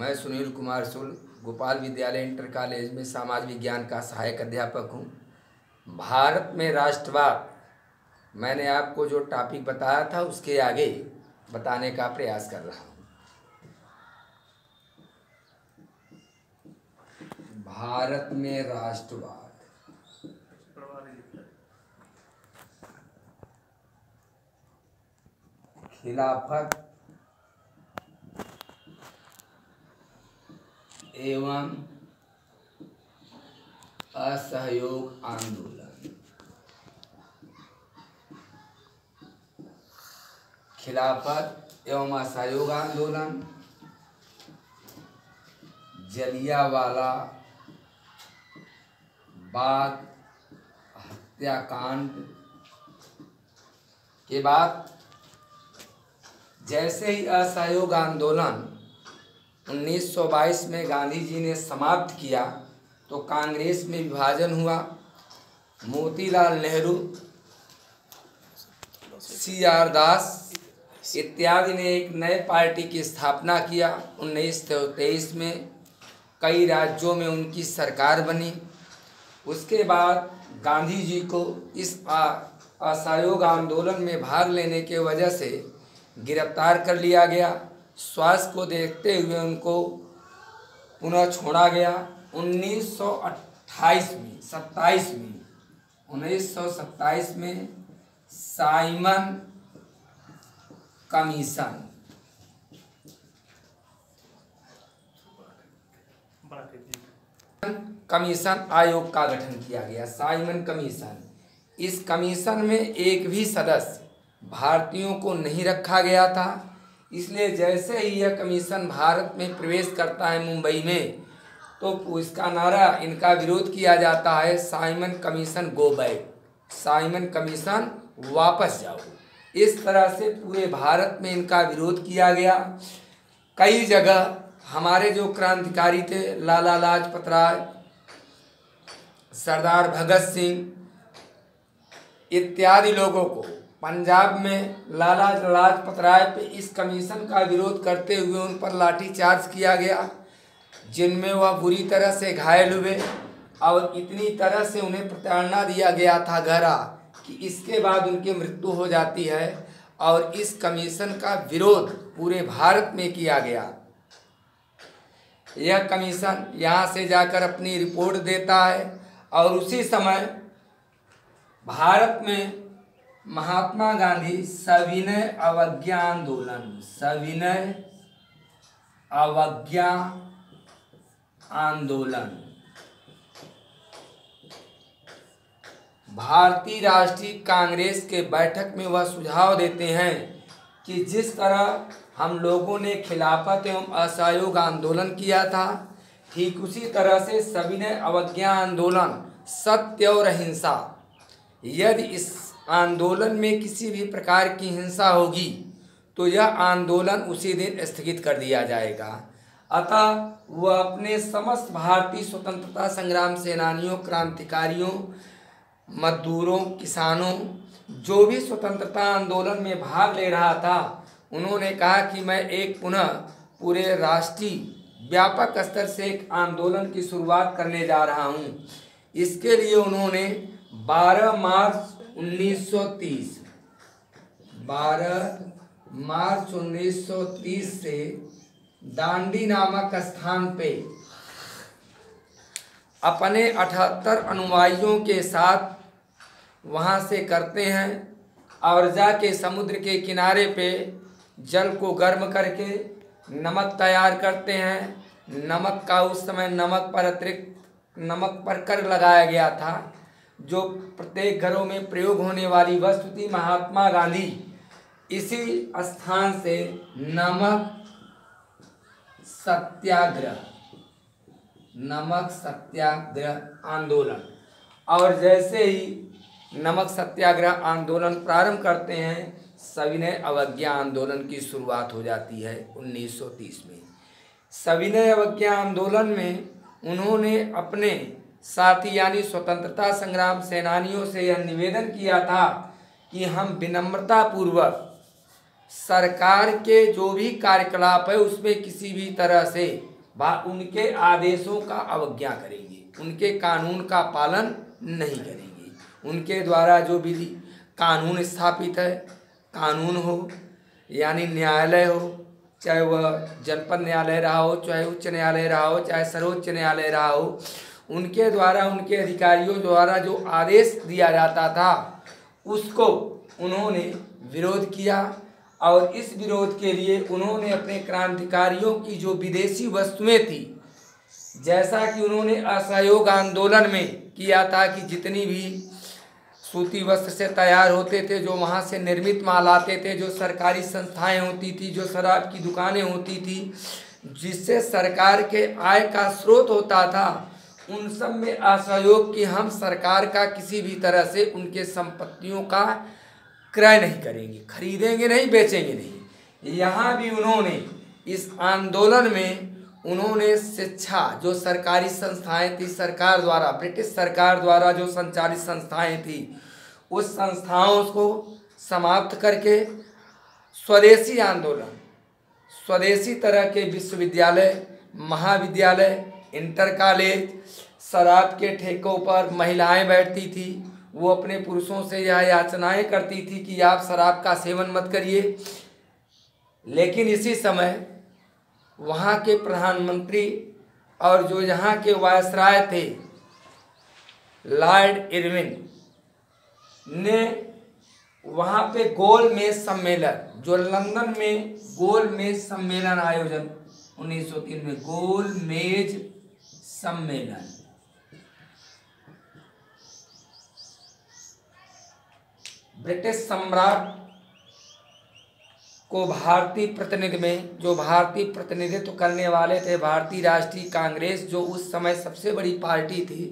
मैं सुनील कुमार सुल गोपाल विद्यालय इंटर कॉलेज में समाज विज्ञान का सहायक अध्यापक हूँ। भारत में राष्ट्रवाद, मैंने आपको जो टॉपिक बताया था उसके आगे बताने का प्रयास कर रहा हूँ। भारत में राष्ट्रवाद, खिलाफत एवं असहयोग आंदोलन। खिलाफत एवं असहयोग आंदोलन, जलियांवाला बाग हत्याकांड के बाद जैसे ही असहयोग आंदोलन 1922 में गांधी जी ने समाप्त किया तो कांग्रेस में विभाजन हुआ। मोतीलाल नेहरू, CR दास इत्यादि ने एक नए पार्टी की स्थापना किया। 1923 में कई राज्यों में उनकी सरकार बनी। उसके बाद गांधी जी को इस असहयोग आंदोलन में भाग लेने के वजह से गिरफ्तार कर लिया गया। स्वास्थ्य को देखते हुए उनको पुनः छोड़ा गया। 1927 में साइमन कमीशन आयोग का गठन किया गया। साइमन कमीशन, इस कमीशन में एक भी सदस्य भारतीयों को नहीं रखा गया था। इसलिए जैसे ही यह कमीशन भारत में प्रवेश करता है मुंबई में, तो इसका नारा, इनका विरोध किया जाता है, Simon commission go back, Simon commission वापस जाओ। इस तरह से पूरे भारत में इनका विरोध किया गया। कई जगह हमारे जो क्रांतिकारी थे, लाला लाजपत राय, सरदार भगत सिंह इत्यादि लोगों को पंजाब में लाला लाजपत राय पे इस कमीशन का विरोध करते हुए उन पर लाठीचार्ज किया गया, जिनमें वह बुरी तरह से घायल हुए और इतनी तरह से उन्हें प्रताड़ना दिया गया था गहरा कि इसके बाद उनकी मृत्यु हो जाती है। और इस कमीशन का विरोध पूरे भारत में किया गया। यह कमीशन यहाँ से जाकर अपनी रिपोर्ट देता है और उसी समय भारत में महात्मा गांधी सविनय अवज्ञा आंदोलन, भारतीय राष्ट्रीय कांग्रेस के बैठक में वह सुझाव देते हैं कि जिस तरह हम लोगों ने खिलाफत एवं असहयोग आंदोलन किया था, ठीक उसी तरह से सविनय अवज्ञा आंदोलन, सत्य और अहिंसा, यदि इस आंदोलन में किसी भी प्रकार की हिंसा होगी तो यह आंदोलन उसी दिन स्थगित कर दिया जाएगा। अतः वह अपने समस्त भारतीय स्वतंत्रता संग्राम सेनानियों, क्रांतिकारियों, मजदूरों, किसानों, जो भी स्वतंत्रता आंदोलन में भाग ले रहा था, उन्होंने कहा कि मैं एक पुनः पूरे राष्ट्रीय व्यापक स्तर से एक आंदोलन की शुरुआत करने जा रहा हूँ। इसके लिए उन्होंने 12 मार्च 1930 से दांडी नामक स्थान पे अपने 78 अनुयायियों के साथ वहाँ से करते हैं और जाके समुद्र के किनारे पे जल को गर्म करके नमक तैयार करते हैं। नमक का उस समय नमक पर अतिरिक्त नमक पर कर लगाया गया था, जो प्रत्येक घरों में प्रयोग होने वाली वस्तु थी। महात्मा गांधी इसी स्थान से नमक सत्याग्रह आंदोलन, और जैसे ही नमक सत्याग्रह आंदोलन प्रारंभ करते हैं, सविनय अवज्ञा आंदोलन की शुरुआत हो जाती है 1930 में। सविनय अवज्ञा आंदोलन में उन्होंने अपने साथी यानी स्वतंत्रता संग्राम सेनानियों से यह निवेदन किया था कि हम विनम्रता पूर्वक सरकार के जो भी कार्यकलाप है उसमें किसी भी तरह से उनके आदेशों का अवज्ञा करेंगे, उनके कानून का पालन नहीं करेंगे। उनके द्वारा जो विधि कानून स्थापित है, कानून हो यानी न्यायालय हो, चाहे वह जनपद न्यायालय रहा हो, चाहे उच्च न्यायालय रहा हो, चाहे सर्वोच्च न्यायालय रहा हो, उनके द्वारा उनके अधिकारियों द्वारा जो आदेश दिया जाता था उसको उन्होंने विरोध किया। और इस विरोध के लिए उन्होंने अपने क्रांतिकारियों की जो विदेशी वस्तुएं थी, जैसा कि उन्होंने असहयोग आंदोलन में किया था कि जितनी भी सूती वस्त्र से तैयार होते थे, जो वहाँ से निर्मित माल आते थे, जो सरकारी संस्थाएं होती थी, जो शराब की दुकानें होती थी, जिससे सरकार के आय का स्रोत होता था, उन सब में असहयोग कि हम सरकार का किसी भी तरह से उनके संपत्तियों का क्रय नहीं करेंगे, खरीदेंगे नहीं, बेचेंगे नहीं। यहाँ भी उन्होंने इस आंदोलन में उन्होंने शिक्षा, जो सरकारी संस्थाएं थी, सरकार द्वारा, ब्रिटिश सरकार द्वारा जो संचालित संस्थाएं थी, उस संस्थाओं को समाप्त करके स्वदेशी आंदोलन, स्वदेशी तरह के विश्वविद्यालय, महाविद्यालय, इंटर कॉलेज, शराब के ठेकों पर महिलाएं बैठती थी, वो अपने पुरुषों से यह याचनाएं करती थी कि आप शराब का सेवन मत करिए। लेकिन इसी समय वहाँ के प्रधानमंत्री और जो यहाँ के वायसराय थे, लॉर्ड इरविन ने वहाँ पे गोलमेज सम्मेलन, जो लंदन में गोलमेज सम्मेलन आयोजन 1903 में गोलमेज सम्मेलन, ब्रिटिश सम्राट को भारतीय प्रतिनिधि में, जो भारतीय प्रतिनिधित्व करने वाले थे, भारतीय राष्ट्रीय कांग्रेस जो उस समय सबसे बड़ी पार्टी थी,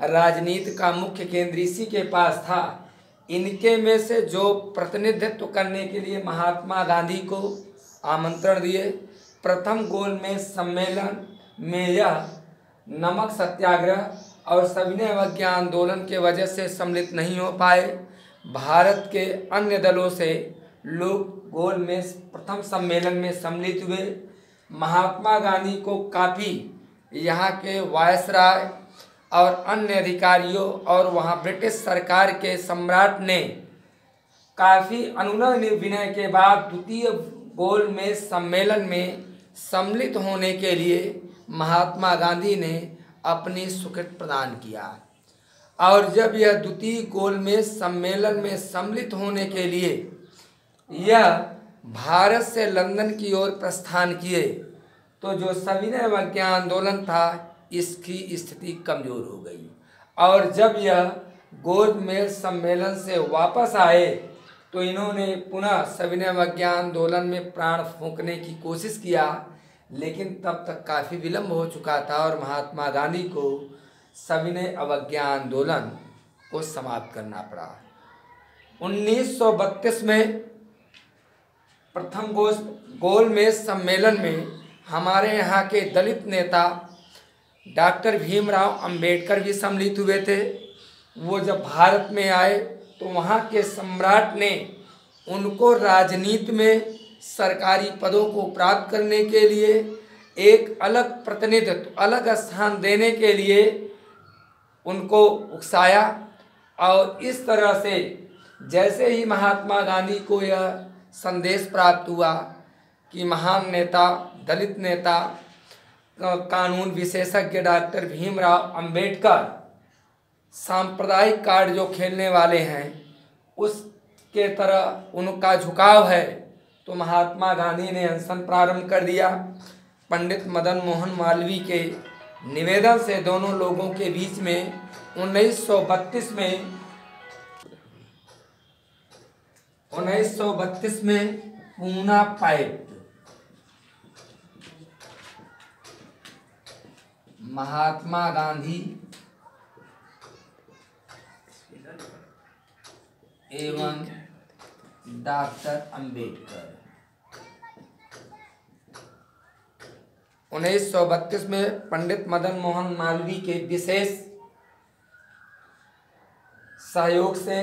राजनीति का मुख्य केंद्र इसी के पास था, इनके में से जो प्रतिनिधित्व करने के लिए महात्मा गांधी को आमंत्रण दिए। प्रथम गोलमेज सम्मेलन में यह नमक सत्याग्रह और सविनय अवज्ञा आंदोलन के वजह से सम्मिलित नहीं हो पाए। भारत के अन्य दलों से लोग गोलमेज प्रथम सम्मेलन में सम्मिलित हुए। महात्मा गांधी को काफ़ी यहाँ के वायसराय और अन्य अधिकारियों और वहाँ ब्रिटिश सरकार के सम्राट ने काफ़ी अनुनय विनय के बाद द्वितीय गोलमेज सम्मेलन में सम्मिलित होने के लिए महात्मा गांधी ने अपनी स्वीकृति प्रदान किया। और जब यह द्वितीय गोलमेज सम्मेलन में सम्मिलित होने के लिए यह भारत से लंदन की ओर प्रस्थान किए, तो जो सविनय अवज्ञा आंदोलन था इसकी स्थिति कमज़ोर हो गई। और जब यह गोलमेज सम्मेलन से वापस आए तो इन्होंने पुनः सविनय अवज्ञा आंदोलन में प्राण फूंकने की कोशिश किया, लेकिन तब तक काफ़ी विलम्ब हो चुका था और महात्मा गांधी को सविनय अवज्ञा आंदोलन को समाप्त करना पड़ा। 1932 में प्रथम गोलमेज सम्मेलन में हमारे यहाँ के दलित नेता डॉक्टर भीमराव अंबेडकर भी सम्मिलित हुए थे। वो जब भारत में आए तो वहाँ के सम्राट ने उनको राजनीति में सरकारी पदों को प्राप्त करने के लिए एक अलग प्रतिनिधित्व, अलग स्थान देने के लिए उनको उकसाया। और इस तरह से जैसे ही महात्मा गांधी को यह संदेश प्राप्त हुआ कि महान नेता, दलित नेता, कानून विशेषज्ञ डॉक्टर भीमराव अंबेडकर सांप्रदायिक कार्ड जो खेलने वाले हैं उसके तरह उनका झुकाव है, तो महात्मा गांधी ने अनशन प्रारंभ कर दिया। पंडित मदन मोहन मालवीय के निवेदन से दोनों लोगों के बीच में 1932 में पूना पाइप महात्मा गांधी एवं डॉक्टर अंबेडकर 1932 में पंडित मदन मोहन मालवीय के विशेष सहयोग से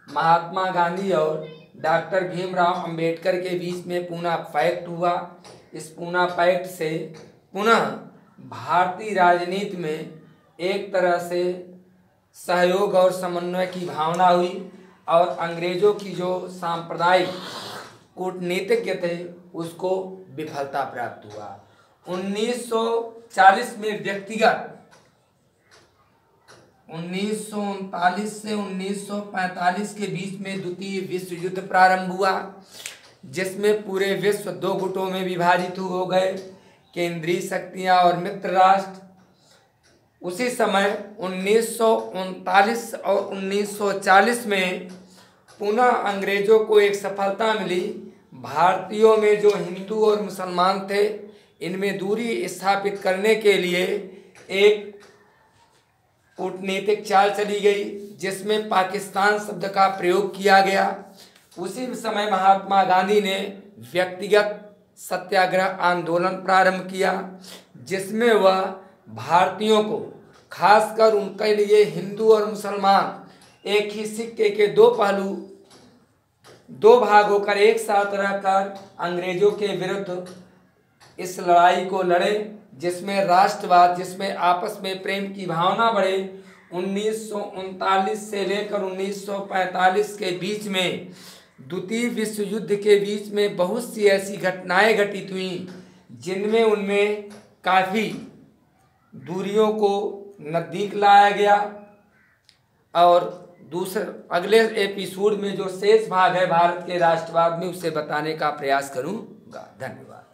महात्मा गांधी और डॉक्टर भीमराव अंबेडकर के बीच में पूना पैक्ट हुआ। इस पूना पैक्ट से पुनः भारतीय राजनीति में एक तरह से सहयोग और समन्वय की भावना हुई और अंग्रेजों की जो सांप्रदायिक कूटनीतिज्ञ थे उसको विफलता प्राप्त हुआ। 1940 में व्यक्तिगत 1939 से 1945 के बीच में द्वितीय विश्व युद्ध प्रारंभ हुआ, जिसमें पूरे विश्व दो गुटों में विभाजित हो गए, केंद्रीय शक्तियां और मित्र राष्ट्र। उसी समय 1939 और 1940 में पुनः अंग्रेजों को एक सफलता मिली। भारतीयों में जो हिंदू और मुसलमान थे इनमें दूरी स्थापित करने के लिए एक कूटनीतिक चाल चली गई, जिसमें पाकिस्तान शब्द का प्रयोग किया गया। उसी समय महात्मा गांधी ने व्यक्तिगत सत्याग्रह आंदोलन प्रारंभ किया, जिसमें वह भारतीयों को, खासकर उनके लिए हिंदू और मुसलमान एक ही सिक्के के दो पहलू, दो भाग होकर एक साथ रहकर अंग्रेजों के विरुद्ध इस लड़ाई को लड़े, जिसमें राष्ट्रवाद, जिसमें आपस में प्रेम की भावना बढ़े। 1939 से लेकर 1945 के बीच में द्वितीय विश्व युद्ध के बीच में बहुत सी ऐसी घटनाएं घटित हुई, जिनमें उनमें काफ़ी दूरियों को नज़दीक लाया गया। और दूसरे अगले एपिसोड में जो शेष भाग है भारत के राष्ट्रवाद में, उसे बताने का प्रयास करूँगा। धन्यवाद।